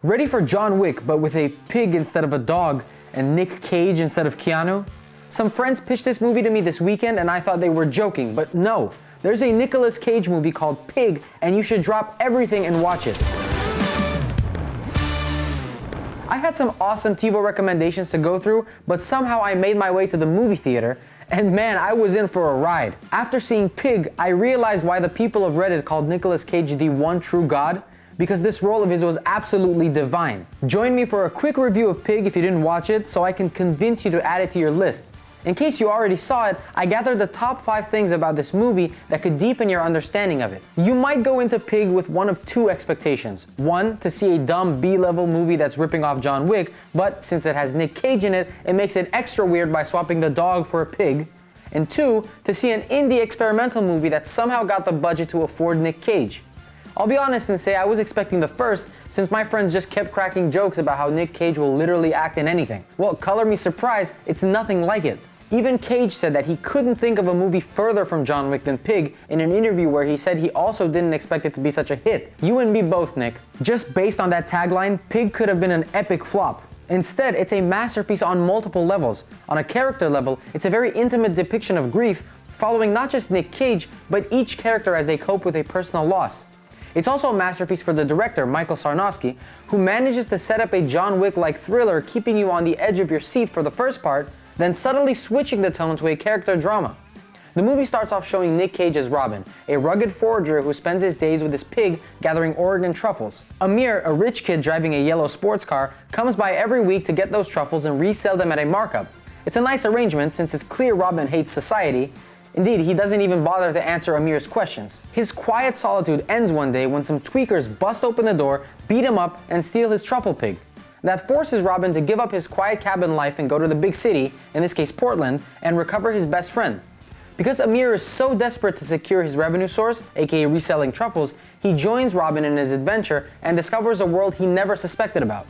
Ready for John Wick, but with a pig instead of a dog and Nick Cage instead of Keanu? Some friends pitched this movie to me this weekend and I thought they were joking, but no. There's a Nicolas Cage movie called Pig and you should drop everything and watch it. I had some awesome TiVo recommendations to go through, but somehow I made my way to the movie theater and man, I was in for a ride. After seeing Pig, I realized why the people of Reddit called Nicolas Cage the one true god. Because this role of his was absolutely divine. Join me for a quick review of Pig if you didn't watch it, so I can convince you to add it to your list. In case you already saw it, I gathered the top 5 things about this movie that could deepen your understanding of it. You might go into Pig with one of 2 expectations. 1, to see a dumb B-level movie that's ripping off John Wick, but since it has Nick Cage in it, it makes it extra weird by swapping the dog for a pig. And 2, to see an indie experimental movie that somehow got the budget to afford Nick Cage. I'll be honest and say I was expecting the first, since my friends just kept cracking jokes about how Nick Cage will literally act in anything. Well, color me surprised, it's nothing like it. Even Cage said that he couldn't think of a movie further from John Wick than Pig in an interview where he said he also didn't expect it to be such a hit. You and me both, Nick. Just based on that tagline, Pig could have been an epic flop. Instead, it's a masterpiece on multiple levels. On a character level, it's a very intimate depiction of grief, following not just Nick Cage, but each character as they cope with a personal loss. It's also a masterpiece for the director, Michael Sarnowski, who manages to set up a John Wick-like thriller, keeping you on the edge of your seat for the first part, then subtly switching the tone to a character drama. The movie starts off showing Nick Cage as Robin, a rugged forager who spends his days with his pig gathering Oregon truffles. Amir, a rich kid driving a yellow sports car, comes by every week to get those truffles and resell them at a markup. It's a nice arrangement since it's clear Robin hates society. Indeed, he doesn't even bother to answer Amir's questions. His quiet solitude ends one day when some tweakers bust open the door, beat him up, and steal his truffle pig. That forces Robin to give up his quiet cabin life and go to the big city, in this case Portland, and recover his best friend. Because Amir is so desperate to secure his revenue source, aka reselling truffles, he joins Robin in his adventure and discovers a world he never suspected about.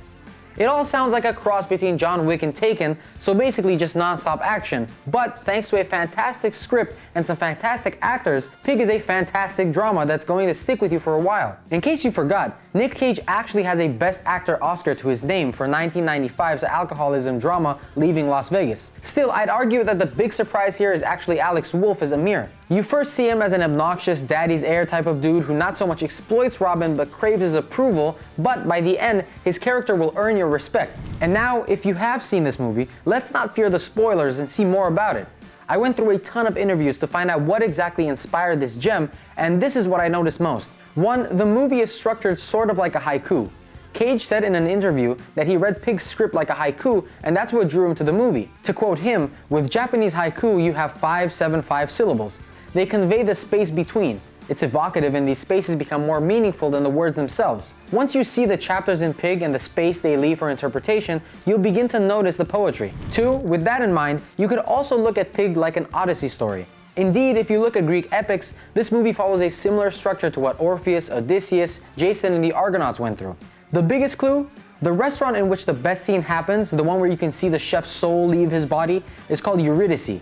It all sounds like a cross between John Wick and Taken, so basically just non-stop action, but thanks to a fantastic script and some fantastic actors, Pig is a fantastic drama that's going to stick with you for a while. In case you forgot, Nick Cage actually has a Best Actor Oscar to his name for 1995's alcoholism drama Leaving Las Vegas. Still, I'd argue that the big surprise here is actually Alex Wolff as Amir. You first see him as an obnoxious daddy's heir type of dude who not so much exploits Robin but craves his approval, but by the end, his character will earn your respect. And now, if you have seen this movie, let's not fear the spoilers and see more about it. I went through a ton of interviews to find out what exactly inspired this gem, and this is what I noticed most. 1, the movie is structured sort of like a haiku. Cage said in an interview that he read Pig's script like a haiku, and that's what drew him to the movie. To quote him, with Japanese haiku you have 5-7-5 syllables. They convey the space between. It's evocative and these spaces become more meaningful than the words themselves. Once you see the chapters in Pig and the space they leave for interpretation, you'll begin to notice the poetry. 2, with that in mind, you could also look at Pig like an Odyssey story. Indeed, if you look at Greek epics, this movie follows a similar structure to what Orpheus, Odysseus, Jason, and the Argonauts went through. The biggest clue? The restaurant in which the best scene happens, the one where you can see the chef's soul leave his body, is called Eurydice.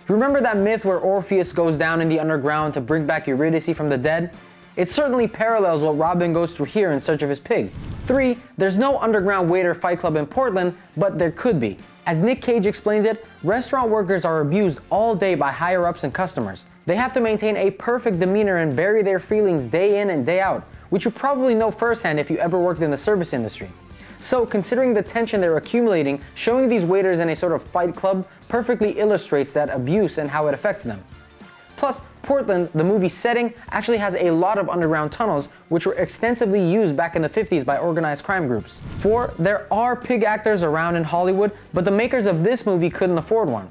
Remember that myth where Orpheus goes down in the underground to bring back Eurydice from the dead? It certainly parallels what Robin goes through here in search of his pig. 3, there's no underground waiter fight club in Portland, but there could be. As Nick Cage explains it, restaurant workers are abused all day by higher-ups and customers. They have to maintain a perfect demeanor and bury their feelings day in and day out, which you probably know firsthand if you ever worked in the service industry. So, considering the tension they're accumulating, showing these waiters in a sort of fight club perfectly illustrates that abuse and how it affects them. Plus, Portland, the movie's setting, actually has a lot of underground tunnels, which were extensively used back in the 50s by organized crime groups. 4, there are pig actors around in Hollywood, but the makers of this movie couldn't afford one.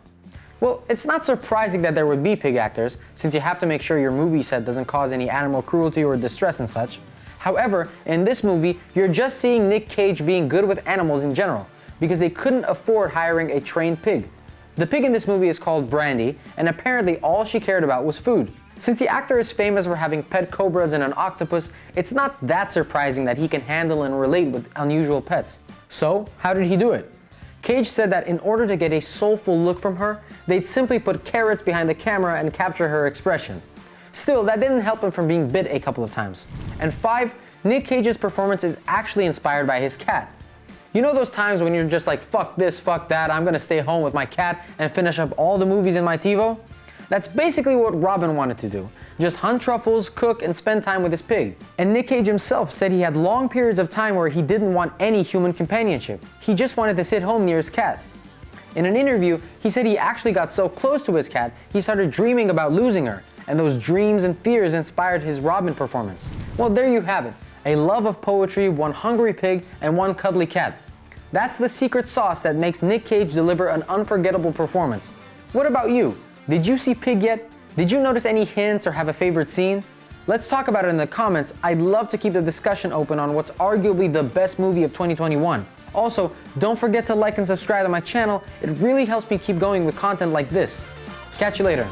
Well, it's not surprising that there would be pig actors, since you have to make sure your movie set doesn't cause any animal cruelty or distress and such. However, in this movie, you're just seeing Nick Cage being good with animals in general, because they couldn't afford hiring a trained pig. The pig in this movie is called Brandy, and apparently all she cared about was food. Since the actor is famous for having pet cobras and an octopus, it's not that surprising that he can handle and relate with unusual pets. So, how did he do it? Cage said that in order to get a soulful look from her, they'd simply put carrots behind the camera and capture her expression. Still, that didn't help him from being bit a couple of times. And 5, Nick Cage's performance is actually inspired by his cat. You know those times when you're just like, fuck this, fuck that, I'm gonna stay home with my cat and finish up all the movies in my TiVo? That's basically what Robin wanted to do. Just hunt truffles, cook, and spend time with his pig. And Nick Cage himself said he had long periods of time where he didn't want any human companionship. He just wanted to sit home near his cat. In an interview, he said he actually got so close to his cat, he started dreaming about losing her, and those dreams and fears inspired his Robin performance. Well, there you have it. A love of poetry, one hungry pig, and one cuddly cat. That's the secret sauce that makes Nick Cage deliver an unforgettable performance. What about you? Did you see Pig yet? Did you notice any hints or have a favorite scene? Let's talk about it in the comments. I'd love to keep the discussion open on what's arguably the best movie of 2021. Also, don't forget to like and subscribe to my channel. It really helps me keep going with content like this. Catch you later.